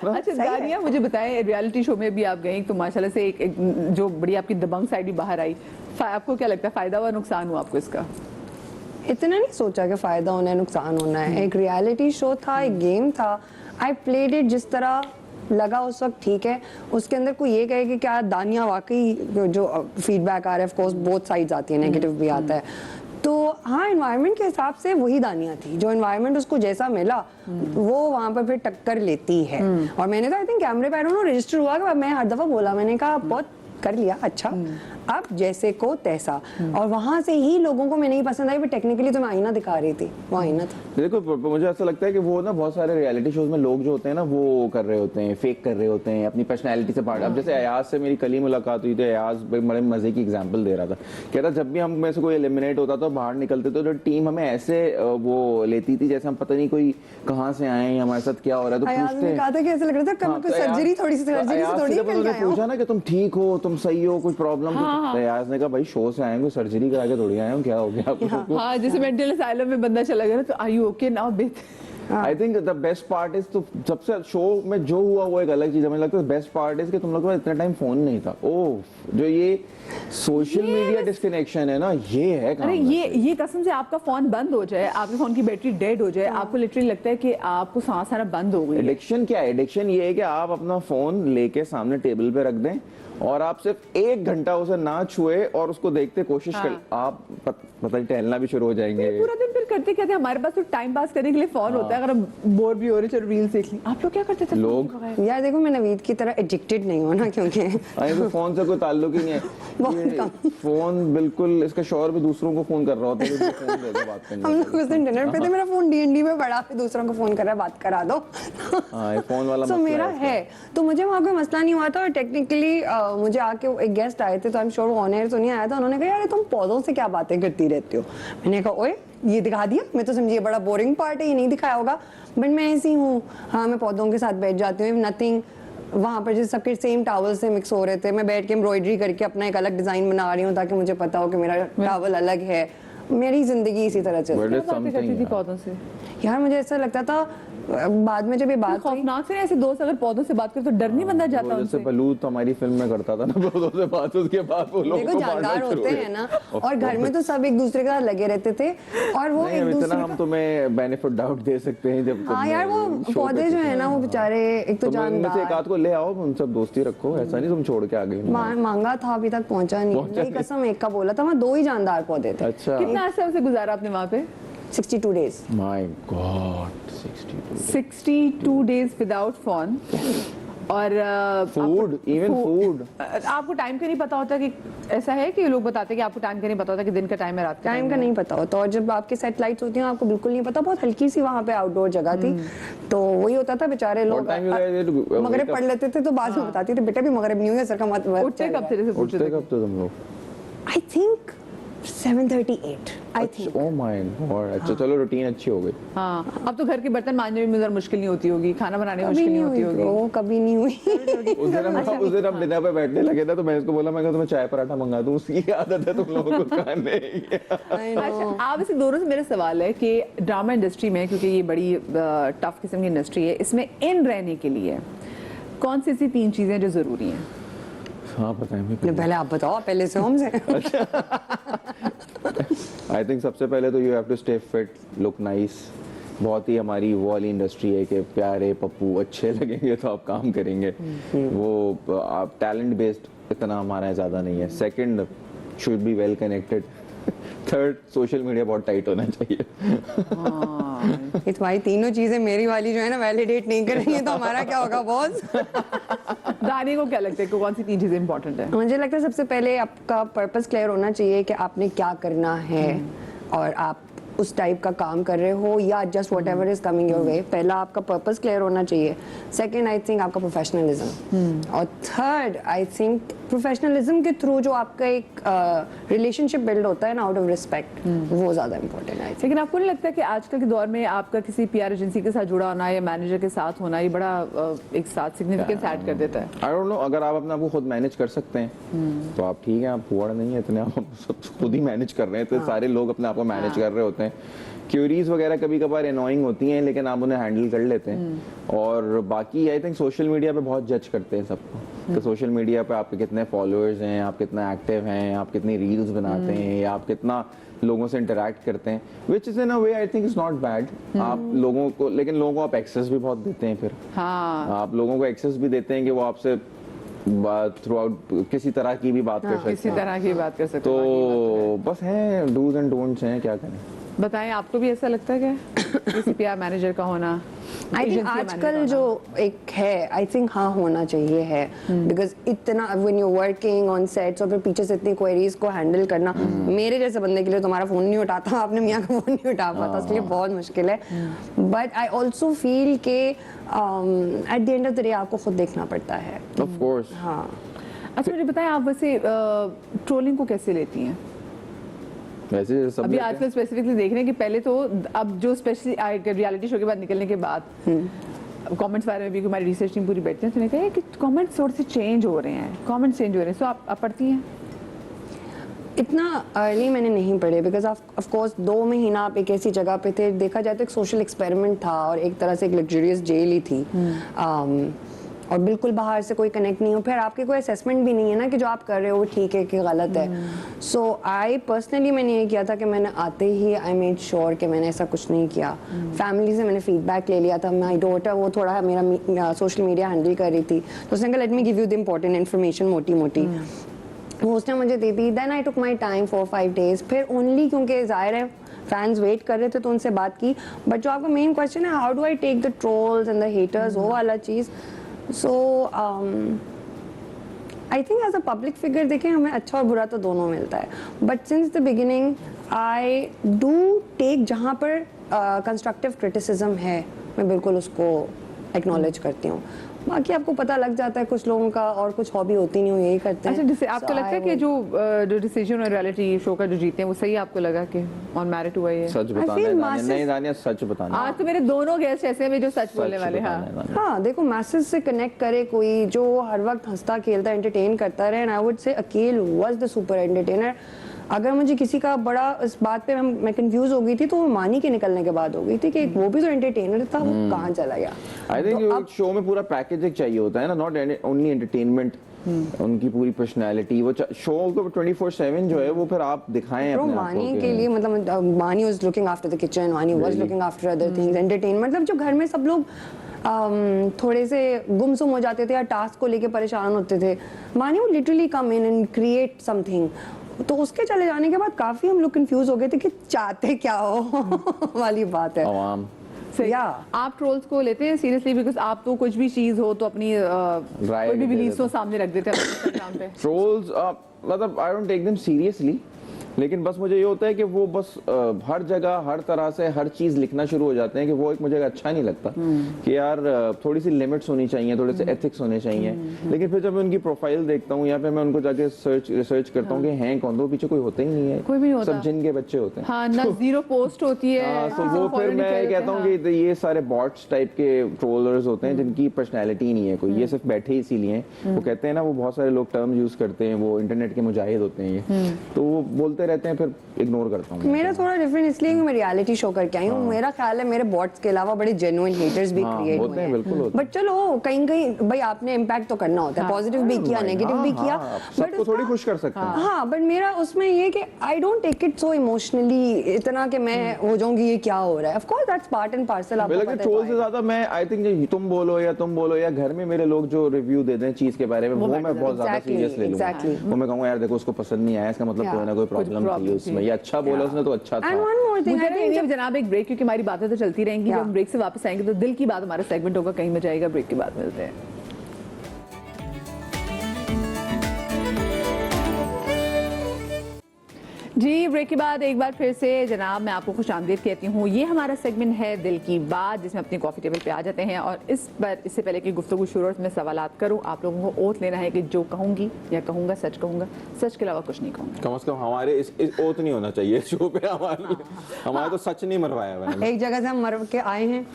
ना। अच्छा दानिया, मुझे बताएं, रियलिटी शो में भी आप गई तो माशाल्लाह से एक जो बड़ी आपकी दबंग साइड भी बाहर आई, आपको क्या लगता है फायदा हुआ नुकसान हुआ आपको इसका? इतना नहीं सोचा कि फ़ायदा होना है नुकसान होना है। एक रियलिटी शो था, एक गेम था, आई प्लेड इट जिस तरह लगा उस वक्त ठीक है। उसके अंदर कोई ये कहे कि क्या दानिया वाकई, जो फीडबैक आ रहा है, ऑफ कोर्स बोथ साइड्स आती है, नेगेटिव भी आता है, तो हाँ एनवायरनमेंट के हिसाब से वही दानिया थी। जो एनवायरनमेंट उसको जैसा मिला वो वहाँ पर फिर टक्कर लेती है। और मैंने तो आई थिंक कैमरे पे रजिस्टर हुआ कि मैं हर दफ़ा बोला, मैंने कहा बहुत कर लिया अच्छा, अब जैसे को तैसा। और वहां से ही लोगों को मैं नहीं पसंद आई, टेक्निकली तो मैं आईना दिखा रही थी, वो आईना था। देखो मुझे ऐसा लगता है कि वो ना बहुत सारे रियलिटी शोज में लोग जो होते हैं ना वो कर रहे होते हैं, फेक कर रहे होते हैं अपनी पर्सनैलिटी से पार्ट। अब जैसे अयाज से मेरी कल ही मुलाकात हुई थी, अयाज बड़े मजे की एग्जांपल दे रहा था, कह रहा जब भी हम में से कोई एलिमिनेट होता था बाहर निकलते तो टीम हमें ऐसे वो लेती थी जैसे हम पता नहीं कोई कहाँ से आए हैं, हमारे साथ क्या हो रहा है। तो अयाज ने कहा था कि ऐसा लग रहा था कोई सर्जरी थोड़ी सी पूछा ना कि तुम ठीक हो, तुम सही हो, कुछ प्रॉब्लम? तो अयाज ने कहा भाई शो से आए, कोई सर्जरी करा के थोड़ी आए हो, क्या हो गया आपको? हाँ, जैसे मेंटल असाइलम में बंदा चला गया ना, तो आर यू ओके नाउ बेट? I think the best part is, तो सबसे शो में जो हुआ वो एक अलग चीज है, मुझे लगता है बेस्ट पार्ट इज कि तुम लोग के पास इतना टाइम फोन नहीं था। ओह, जो ये सोशल मीडिया डिस्कनेक्शन है ना, ये है काम। अरे ये कसम से आपका फोन बंद हो जाए, आपके फोन की बैटरी डेड हो जाए, आपको लिटरली लगता है कि आपको सांस आना बंद हो गई। एडिक्शन क्या है? एडिक्शन ये है कि आप अपना फोन लेके सामने टेबल पे रख दें और आप सिर्फ 1 घंटा उसे ना छुए और उसको देखते कोशिश कर, आप पता नहीं टहलना भी शुरू हो जाएंगे। पूरा दिन फिर करते कहते हमारे पास तो टाइम पास करने के लिए फोन होता है, अगर हम बोर भी हो रहे चलो रील्स देख ली। आप लोग क्या करते थे लोग? यार देखो मैं नवीद की तरह एडिक्टेड नहीं हूँ ना, क्योंकि तो फोन से कोई ताल्लुक ही नहीं है। फोन बिल्कुल, इसका शौहर भी दूसरों को फोन कर रहा होता है, फोन दे दो बात करने। हम लोग उस दिन डिनर पे थे, मेरा फोन डीएनडी में पड़ा, फिर दूसरों को फोन कर रहा है, बात करा दो। हां, फोन वाला मसला मेरा है, तो मुझे वहाँ कोई मसला नहीं हुआ था। और टेक्निकली मुझे आके एक गेस्ट आए थे, तो आई एम श्योर वो ऑन एयर तो नहीं आया था। उन्होंने कहा यार तुम पौधों से क्या बातें करती रहती हो? मैंने कहा ओए ये दिखा दिया, मैं तो समझी ये बड़ा बोरिंग पार्ट है, ये नहीं दिखाया होगा, बट मैं ऐसी हूँ। हाँ, मैं पौधों के साथ बैठ जाती हूँ, नथिंग। वहाँ पर जैसे सबके सेम टावल से मिक्स हो रहे थे, मैं बैठ के एम्ब्रॉयडरी करके अपना एक अलग डिजाइन बना रही हूँ ताकि मुझे पता हो कि मेरा टावल अलग है। मेरी जिंदगी इसी तरह चलती थी पौधों से। यार मुझे ऐसा लगता था बाद में जब ये बात खौफनाक से, ऐसे दोस्त अगर पौधों से बात करे तो डर नहीं बंदा जाता उनसे? बलूत हमारी फिल्म में करता था ना पौधों से बात, उसके बाद वो लोग देखो जानदार होते हैं ना, और घर में तो सब एक दूसरे के साथ लगे रहते थे। और वो एक दूसरे हम तुम्हें बेनिफिट डाउट दे सकते हैं जब हाँ यार वो पौधे जो है ना वो बेचारे एक तो जानदार, एक आध को ले आओ, उन सब दोस्ती रखो, ऐसा नहीं तुम छोड़ के आ गई। मांगा था अभी तक पहुंचा नहीं, कसम एक का बोला था। वहाँ 2 ही जानदार पौधे थे। अच्छा, कितना अर्सा से गुजारा आपने वहाँ पे? 62 days। My God, 62 days without phone और फूड, इवन फूड। आपको टाइम का नहीं पता होता कि ऐसा है कि लोग बताते हैं कि आपको टाइम का नहीं पता होता कि दिन का टाइम है रात का टाइम का नहीं पता होता। और जब आपके सेटेलाइट्स होती हैं आपको बिल्कुल नहीं पता। बहुत हल्की सी वहाँ पे आउटडोर जगह थी, तो वही होता था बेचारे लोग मगरिब पढ़ लेते थे तो बाद में बताती थी बेटा भी मगरिब नहीं हुआ सर का मत। उठते कब थे तुम लोग? I think 7:38 I think. Oh my God. अच्छा चलो रूटीन अच्छी हो गई। हाँ, अब तो घर के बर्तन मांजने में मुश्किल नहीं होती होगी, खाना बनाने में मुश्किल नहीं होती होगी। वो कभी नहीं हुई। उस दिन हम डिनर पे बैठने लगे थे तो मैं इसको बोला, मैं तुम्हें चाय पराठा मंगा दूं, उसकी आदत है तुम लोगों को खाने की। अच्छा, आप इसे दोनों से मेरा सवाल है कि ड्रामा इंडस्ट्री में, क्योंकि ये बड़ी टफ किस्म की इंडस्ट्री है, इसमें इन रहने के लिए कौन सी ऐसी 3 चीजें जो जरूरी हैं? हाँ पता है, पहले आप बताओ, पहले से हमसे। आई थिंक सबसे पहले तो you have to stay fit, look nice. बहुत ही हमारी वो वाली इंडस्ट्री है कि प्यारे पप्पू अच्छे लगेंगे तो आप काम करेंगे। वो आप टैलेंट बेस्ड इतना हमारा ज़्यादा नहीं है। Second, should be well connected. Third, social media बहुत टाइट होना चाहिए। इस भाई तीनों चीजें मेरी वाली जो है ना वैलिडेट नहीं करेंगे तो हमारा क्या होगा बॉस? दानी को क्या लगता है कि कौन सी 3 चीजें इंपॉर्टेंट है? मुझे लगता है सबसे पहले आपका पर्पस क्लियर होना चाहिए कि आपने क्या करना है और आप उस टाइप का काम कर रहे हो या just what ever is coming your way. पहला आपका पर्पस क्लियर होना चाहिए। सेकेंड आई थिंक आपका प्रोफेशनलिज्म। और थर्ड आई थिंक प्रोफेशनलिज्म के थ्रू जो आपका एक रिलेशनशिप बिल्ड होता है ना आउट ऑफ रिस्पेक्ट, वो ज़्यादा इंपॉर्टेंट है। लेकिन आपको नहीं लगता कि आजकल के दौर में आपका किसी पीआर एजेंसी के साथ जुड़ा होना या मैनेजर के साथ होना ये बड़ा एक साथ सिग्निफिकेंस ऐड कर देता है? आई डोंट नो, अगर आप अपने आप को खुद मैनेज कर सकते हैं तो आप ठीक है, आप पुअर नहीं है इतने, आप सब खुद ही मैनेज कर रहे हैं, तो सारे लोग अपने आप को मैनेज कर रहे होते हैं। क्यूरीज वगैरह कभी कभार एनोइंग होती हैं लेकिन आप उन्हें हैंडल कर लेते हैं। और बाकी आई थिंक सोशल मीडिया पे बहुत जज करते हैं सबको, तो सोशल मीडिया पे आपके कितने फॉलोअर्स हैं, आप कितना एक्टिव हैं, आप कितनी रील्स बनाते हैं, या आप कितना लोगों से इंटरेक्ट करते हैं, which is in a way I think is not bad. आप लोगों को, लेकिन लोगों को आप एक्सेस भी बहुत देते हैं, फिर हाँ, आप लोगों को एक्सेस भी देते हैं कि वो आपसे थ्रू आउट किसी तरह की भी बात कर सकते किसी हैं। तरह की बात कर सकते तो हैं। बस है डूज एंड डोंट्स हैं, क्या करें। बताएं, आपको भी ऐसा लगता है क्या किसी पीआर मैनेजर का होना? आई थिंक आजकल जो एक है, आई थिंक हाँ होना चाहिए है, बिकॉज इतना when you working on sets और फिर पीछे से इतनी क्वेरीज को हैंडल करना, मेरे जैसे बंदे के लिए तुम्हारा फोन नहीं उठाता, आपने मियाँ का फोन नहीं उठा पाता, इसलिए बहुत मुश्किल है। बट आई ऑल्सो फील के at the end of the day आपको खुद देखना पड़ता है। Of course. हाँ, अच्छा मुझे बताएं, आप वैसे ट्रोलिंग को कैसे लेती हैं? वैसे सब अभी लेते हैं। आजकल स्पेसिफिकली देख रहे हैं कि पहले तो अब जो स्पेशली रियलिटी शो के बाद निकलने के बाद कमेंट्स बारे में भी हमारी रिसर्च टीम पूरी बैठती है, तो कहा कि कमेंट्स थोड़े से चेंज हो रहे हैं, कमेंट्स चेंज हो रहे हैं, सो आप पढ़ती हैं? इतना अर्ली मैंने नहीं पढ़े, बिकॉज ऑफ कोर्स 2 महीना आप एक ऐसी जगह पे थे, देखा जाए तो एक सोशल एक्सपेरिमेंट था और एक तरह से एक लग्जरियस जेल ही थी। और बिल्कुल बाहर से कोई कनेक्ट नहीं हो, फिर आपके कोई असेसमेंट भी नहीं है ना कि जो आप कर रहे हो वो ठीक है कि गलत है। सो आई पर्सनली मैंने ये किया था कि मैंने आते ही आई मेड श्योर कि मैंने ऐसा कुछ नहीं किया। फैमिली से मैंने फीडबैक ले लिया था, माई डॉटर वो थोड़ा मेरा सोशल मीडिया हैंडल कर रही थी, तो उसने कहा let me give you the important information, मोटी मोटी वो उसने मुझे दे दी। Then I took my time 4-5 days, फिर ओनली क्योंकि जाहिर है फैंस वेट कर रहे थे तो उनसे बात की। बट जो आपका मेन क्वेश्चन है how do I take the trolls and the haters, वो वाला चीज़, so I think as a public figure देखें हमें अच्छा और बुरा तो दोनों मिलता है, but since the beginning I do take जहाँ पर कंस्ट्रक्टिव क्रिटिसिज्म है मैं बिल्कुल उसको एक्नॉलेज करती हूँ। बाकी आपको पता लग जाता है कुछ लोगों का और कुछ हॉबी होती नहीं, वो यही करते हैं। अच्छा, जैसे आपको लगता है कि जो डिसीजन और रियलिटी शो का जो जीते हैं वो सही आपको लगा कि ऑन मेरिट हुआ है? सच बताना है दानिया, नहीं दानिया सच बताना है। आज तो मेरे दोनों गेस्ट ऐसे हैं जो सच बोलने वाले। हाँ, बताना है दानिया। हाँ देखो, मैसेज से कनेक्ट करे कोई जो हर वक्त हंसता खेलता एंटरटेन करता रहे, and I would say Akeel was the super entertainer. अगर मुझे किसी का बड़ा इस बात पे मैं कंफ्यूज हो गई थी तो वो मानी के निकलने के बाद हो गई थी कि वो भी तो एंटरटेनर था, वो कहाँ चला गया। आई थिंक शो में पूरा पैकेज एक चाहिए होता है ना, नॉट ओनली एंटरटेनमेंट, उनकी पूरी पर्सनालिटी, वो शो को 24/7 जो है वो फिर आप दिखाएं Bro, अपने आप को मानी कि- के लिए मतलब Mani was looking after the kitchen, Mani was looking after other things, entertain, मतलब जो घर में सब लोग थोड़े से गुमसुम हो जाते थे या टास्क को लेके परेशान होते थे, मानी वो literally come in and create something. तो उसके चले जाने के बाद काफी हम लोग कंफ्यूज हो गए थे कि चाहते क्या हो वाली बात है। आवाम सही। या। आप ट्रोल्स को लेते हैं सीरियसली? बिकॉज आप तो कुछ भी चीज हो तो अपनी राय कोई भी दे बिलीव्स देते हो सामने रख देते हैं अपने इंस्टाग्राम पे। ट्रोल्स मतलब I don't take them seriously, लेकिन बस मुझे ये होता है कि वो बस हर जगह हर तरह से हर चीज लिखना शुरू हो जाते हैं कि वो एक मुझे अच्छा नहीं लगता कि यार थोड़ी सी लिमिट्स होनी चाहिए, थोड़े से एथिक्स होने चाहिए। लेकिन फिर जब मैं उनकी प्रोफाइल देखता हूँ या फिर मैं उनको जाके रिसर्च करता हूँ कि हैं कौन, तो पीछे कोई होता ही नहीं है, कोई भी नहीं होता। सब जिन के बच्चे होते हैं। हाँ, ना जीरो पोस्ट होती है। तो वो फिर मैं कहता हूँ कि ये सारे बॉट्स टाइप के ट्रोलर्स होते हैं जिनकी पर्सनैलिटी नहीं है कोई, ये सिर्फ बैठे ही इसीलिए हैं। वो कहते हैं ना, वो बहुत सारे लोग टर्म यूज करते हैं, वो इंटरनेट के मुजाहिद होते हैं ये, तो वो बोलते रहते हैं, फिर इग्नोर करता हूँ। मेरा थोड़ा डिफरेंट इसलिए कि मैं रियलिटी शो करके आई हूँ। मेरा ख्याल है मेरे बॉट्स के अलावा बड़े जेन्युइन हेटर्स भी क्रिएट होते हुए हैं, बिल्कुल होते बट चलो कहीं कहीं भाई आपने इम्पैक्ट तो करना होता है, पॉजिटिव भी किया, नेगेटिव भी किया, सबको बट थोड़ी खुश कर सकते हैं। हाँ, बट मेरा उसमें ये कि I don't take it so emotionally, इतना कि मैं हो जाऊंगी ये क्या हो रहा है। Of course that's part and parcel, आपको लेकिन पता ट्रोल है। से ज्यादा मैं आई थिंक तुम बोलो या घर में मेरे लोग जो रिव्यू दे दें चीज के बारे में, वो मैं बहुत ज्यादा Exactly, सीरियस ले लूंगा। exactly. वो मैं कहूंगा यार देखो उसको पसंद नहीं आया, इसका मतलब कोई ना कोई प्रॉब्लम थी उसमें, ये अच्छा बोला उसने तो अच्छा एंड था। वन मोर थिंग, मुझे आई थिंक नहीं जनाब एक ब्रेक, क्योंकि हमारी बातें तो चलती रहेंगी। जब Yeah. हम ब्रेक से वापस आएंगे तो दिल की बात हमारा सेगमेंट होगा, कहीं में जाएगा। ब्रेक के बाद मिलते हैं। जी ब्रेक के बाद एक बार फिर से जनाब मैं आपको खुशामदीद कहती हूँ। ये हमारा सेगमेंट है दिल की बात, जिसमें अपनी कॉफ़ी टेबल पे आ जाते हैं और इससे पहले कि गुफ्तगू शुरू और मैं सवालात करूँ, आप लोगों को ओथ लेना है कि जो कहूँगी या कहूँगा सच कहूँगा, सच के अलावा कुछ नहीं कहूँगा। कम से कम हमारे इस ओथ नहीं होना चाहिए शो पे हमारे तो सच नहीं मरवाया मैंने। एक जगह से हम मर के आए हैं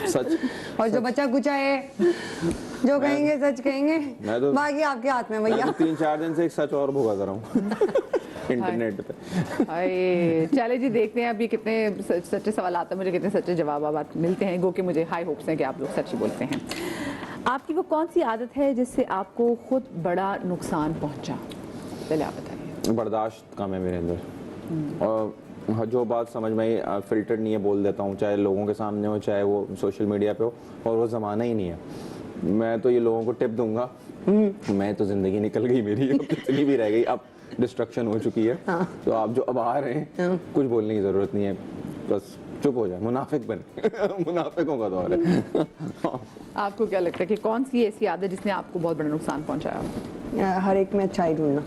सच और जो बच्चा कुछ है जो कहेंगे सच कहेंगे, मैं तो- बाकी आपके हाथ में मैं भैया। तो 3-4 दिन से एक सच और भुगत रहा हूँ इंटरनेट पे। हाय चले जी, देखते हैं अभी कितने सच्चे सवाल आते हैं, मुझे कितने सच्चे जवाब मिलते हैं। गो के मुझे हाई होप्स हैं कि आप लोग सच ही बोलते हैं। आपकी वो कौन सी आदत है जिससे आपको खुद बड़ा नुकसान पहुंचा? पहले आप बताइए। बर्दाश्त कम है मेरे अंदर और जो बात समझ में फिल्टर नहीं है बोल देता हूँ, चाहे लोगों के सामने हो चाहे वो सोशल मीडिया पे हो, और वो ज़माना ही नहीं है। मैं तो ये लोगों को टिप दूंगा, मैं तो ज़िंदगी निकल गई मेरी, अब कितनी भी रह गई, अब डिस्ट्रक्शन हो चुकी है। तो आप जो अब आ रहे हैं कुछ बोलने की ज़रूरत नहीं है, बस चुप हो जाए, मुनाफिक बने मुनाफिकों का दौर है। आपको क्या लगता है कि कौन सी ऐसी आदत जिसने आपको बहुत बड़ा नुकसान पहुंचाया? हर एक में अच्छाई ढूंढना।